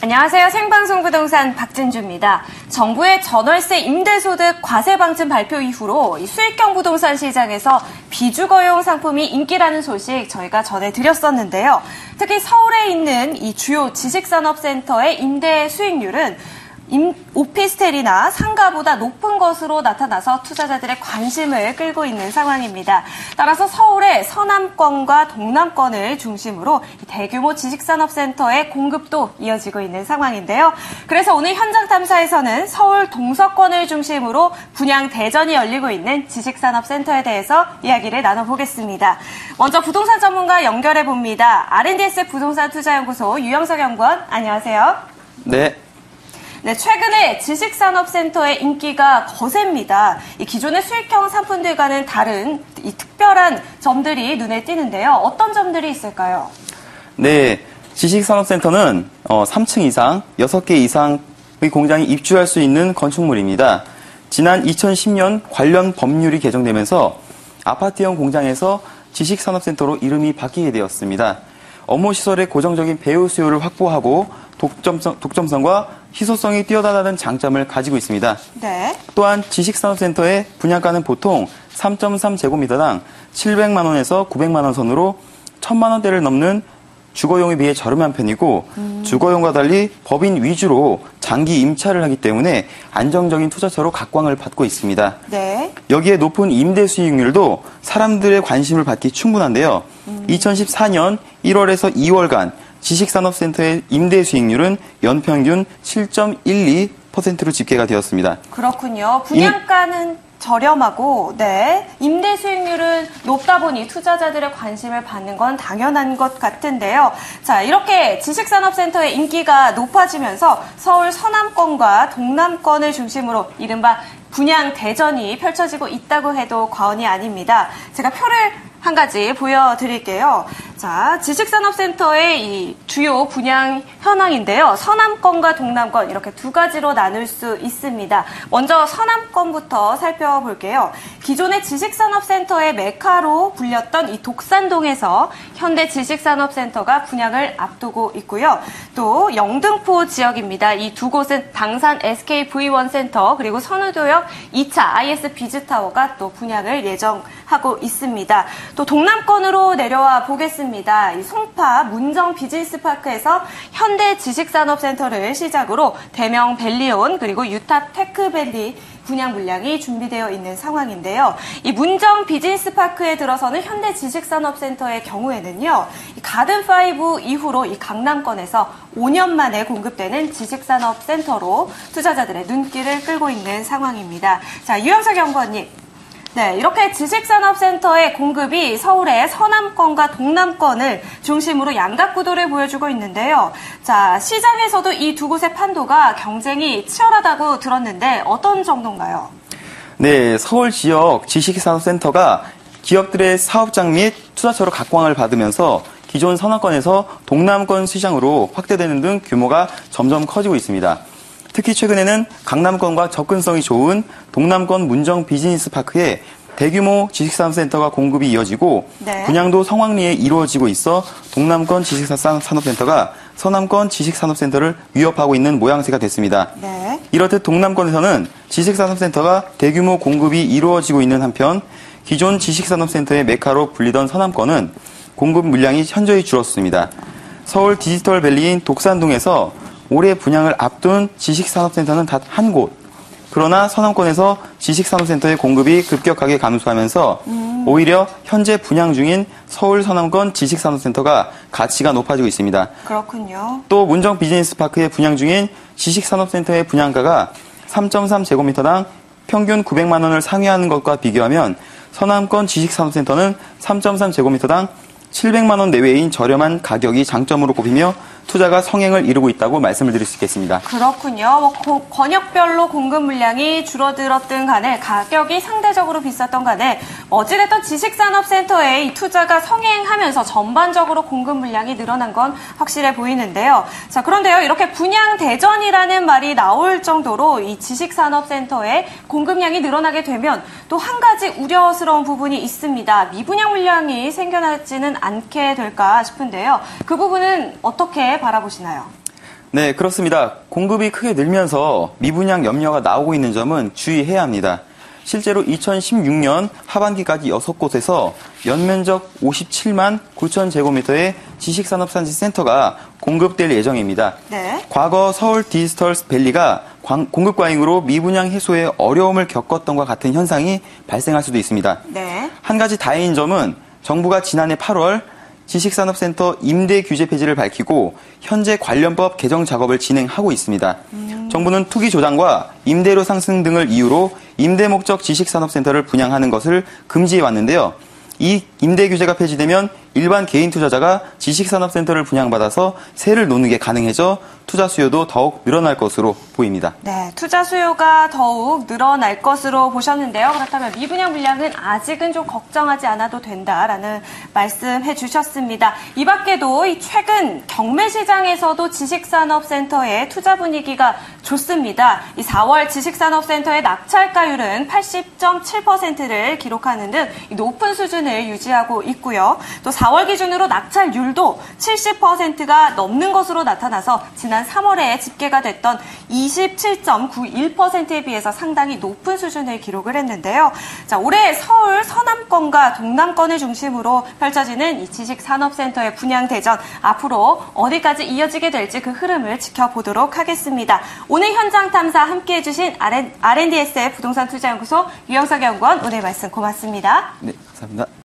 안녕하세요. 생방송 부동산 박진주입니다. 정부의 전월세 임대소득 과세 방침 발표 이후로 이 수익형 부동산 시장에서 비주거용 상품이 인기라는 소식 저희가 전해드렸었는데요. 특히 서울에 있는 이 주요 지식산업센터의 임대 수익률은 오피스텔이나 상가보다 높은 것으로 나타나서 투자자들의 관심을 끌고 있는 상황입니다. 따라서 서울의 서남권과 동남권을 중심으로 대규모 지식산업센터의 공급도 이어지고 있는 상황인데요. 그래서 오늘 현장 탐사에서는 서울 동서권을 중심으로 분양 대전이 열리고 있는 지식산업센터에 대해서 이야기를 나눠보겠습니다. 먼저 부동산 전문가 연결해봅니다. R&DS 부동산 투자연구소 유영석 연구원, 안녕하세요. 네. 네, 최근에 지식산업센터의 인기가 거셉니다. 이 기존의 수익형 상품들과는 다른 이 특별한 점들이 눈에 띄는데요. 어떤 점들이 있을까요? 네, 지식산업센터는 3층 이상, 6개 이상의 공장이 입주할 수 있는 건축물입니다. 지난 2010년 관련 법률이 개정되면서 아파트형 공장에서 지식산업센터로 이름이 바뀌게 되었습니다. 업무 시설의 고정적인 배우 수요를 확보하고 독점성과 희소성이 뛰어나다는 장점을 가지고 있습니다. 네. 또한 지식산업센터의 분양가는 보통 3.3제곱미터당 700만 원에서 900만 원 선으로 1000만 원대를 넘는 주거용에 비해 저렴한 편이고 주거용과 달리 법인 위주로 장기 임차를 하기 때문에 안정적인 투자처로 각광을 받고 있습니다. 네. 여기에 높은 임대 수익률도 사람들의 관심을 받기 충분한데요. 2014년 1월에서 2월간 지식산업센터의 임대 수익률은 연평균 7.12%로 집계가 되었습니다. 그렇군요. 분양가는 저렴하고, 네, 임대 수익률은 높다 보니 투자자들의 관심을 받는 건 당연한 것 같은데요. 자, 이렇게 지식산업센터의 인기가 높아지면서 서울 서남권과 동남권을 중심으로 이른바 분양 대전이 펼쳐지고 있다고 해도 과언이 아닙니다. 제가 표를 한 가지 보여드릴게요. 자, 지식산업센터의 이 주요 분양 현황인데요. 서남권과 동남권 이렇게 두 가지로 나눌 수 있습니다. 먼저 서남권부터 살펴볼게요. 기존의 지식산업센터의 메카로 불렸던 이 독산동에서 현대 지식산업센터가 분양을 앞두고 있고요. 또 영등포 지역입니다. 이 두 곳은 당산 SKV1센터 그리고 선우도역 2차 IS 비즈타워가 또 분양을 예정하고 있습니다. 또 동남권으로 내려와 보겠습니다. 이 송파 문정 비즈니스파크에서 현대 지식산업센터를 시작으로 대명 벨리온 그리고 유탑 테크밸리 분양 물량이 준비되어 있는 상황인데요. 이 문정 비즈니스파크에 들어서는 현대 지식산업센터의 경우에는요, 이 가든5 이후로 이 강남권에서 5년 만에 공급되는 지식산업센터로 투자자들의 눈길을 끌고 있는 상황입니다. 자, 유영석 연구원님. 네, 이렇게 지식산업센터의 공급이 서울의 서남권과 동남권을 중심으로 양각구도를 보여주고 있는데요. 자, 시장에서도 이 두 곳의 판도가 경쟁이 치열하다고 들었는데 어떤 정도인가요? 네, 서울 지역 지식산업센터가 기업들의 사업장 및 투자처로 각광을 받으면서 기존 서남권에서 동남권 시장으로 확대되는 등 규모가 점점 커지고 있습니다. 특히 최근에는 강남권과 접근성이 좋은 동남권 문정 비즈니스파크에 대규모 지식산업센터가 공급이 이어지고 네. 분양도 성황리에 이루어지고 있어 동남권 지식산업센터가 서남권 지식산업센터를 위협하고 있는 모양새가 됐습니다. 네. 이렇듯 동남권에서는 지식산업센터가 대규모 공급이 이루어지고 있는 한편 기존 지식산업센터의 메카로 불리던 서남권은 공급 물량이 현저히 줄었습니다. 서울 디지털밸리인 독산동에서 올해 분양을 앞둔 지식산업센터는 단 한 곳. 그러나 서남권에서 지식산업센터의 공급이 급격하게 감소하면서 오히려 현재 분양 중인 서울 서남권 지식산업센터가 가치가 높아지고 있습니다. 그렇군요. 또 문정 비즈니스파크에 분양 중인 지식산업센터의 분양가가 3.3제곱미터당 평균 900만 원을 상회하는 것과 비교하면 서남권 지식산업센터는 3.3제곱미터당 700만 원 내외인 저렴한 가격이 장점으로 꼽히며 투자가 성행을 이루고 있다고 말씀을 드릴 수 있겠습니다. 그렇군요. 권역별로 공급 물량이 줄어들었든 간에 가격이 상대적으로 비쌌던 간에 어찌됐든 지식산업센터의 이 투자가 성행하면서 전반적으로 공급 물량이 늘어난 건 확실해 보이는데요. 자, 그런데요. 이렇게 분양 대전이라는 말이 나올 정도로 이 지식산업센터의 공급량이 늘어나게 되면 또 한 가지 우려스러운 부분이 있습니다. 미분양 물량이 생겨나지는 않게 될까 싶은데요. 그 부분은 어떻게 바라보시나요? 네, 그렇습니다. 공급이 크게 늘면서 미분양 염려가 나오고 있는 점은 주의해야 합니다. 실제로 2016년 하반기까지 6곳에서 연면적 57만 9천 제곱미터의 지식산업단지센터가 공급될 예정입니다. 네. 과거 서울 디지털 밸리가 공급 과잉으로 미분양 해소에 어려움을 겪었던 것과 같은 현상이 발생할 수도 있습니다. 네. 한 가지 다행인 점은 정부가 지난해 8월 지식산업센터 임대 규제 폐지를 밝히고 현재 관련법 개정 작업을 진행하고 있습니다. 정부는 투기 조장과 임대료 상승 등을 이유로 임대 목적 지식산업센터를 분양하는 것을 금지해 왔는데요. 이 임대 규제가 폐지되면 일반 개인 투자자가 지식산업센터를 분양받아서 세를 놓는 게 가능해져 투자 수요도 더욱 늘어날 것으로 보입니다. 네, 투자 수요가 더욱 늘어날 것으로 보셨는데요. 그렇다면 미분양 물량은 아직은 좀 걱정하지 않아도 된다라는 말씀해 주셨습니다. 이 밖에도 최근 경매 시장에서도 지식산업센터의 투자 분위기가 좋습니다. 이 4월 지식산업센터의 낙찰가율은 80.7%를 기록하는 등 높은 수준을 유지하고 있고요. 또 4월 기준으로 낙찰률도 70%가 넘는 것으로 나타나서 지난 3월에 집계가 됐던 27.91%에 비해서 상당히 높은 수준을 기록을 했는데요. 자, 올해 서울 서남권과 동남권을 중심으로 펼쳐지는 이 지식산업센터의 분양 대전 앞으로 어디까지 이어지게 될지 그 흐름을 지켜보도록 하겠습니다. 오늘 현장 탐사 함께해 주신 R&DS의 부동산 투자연구소 유영석 연구원 오늘 말씀 고맙습니다. 네, 감사합니다.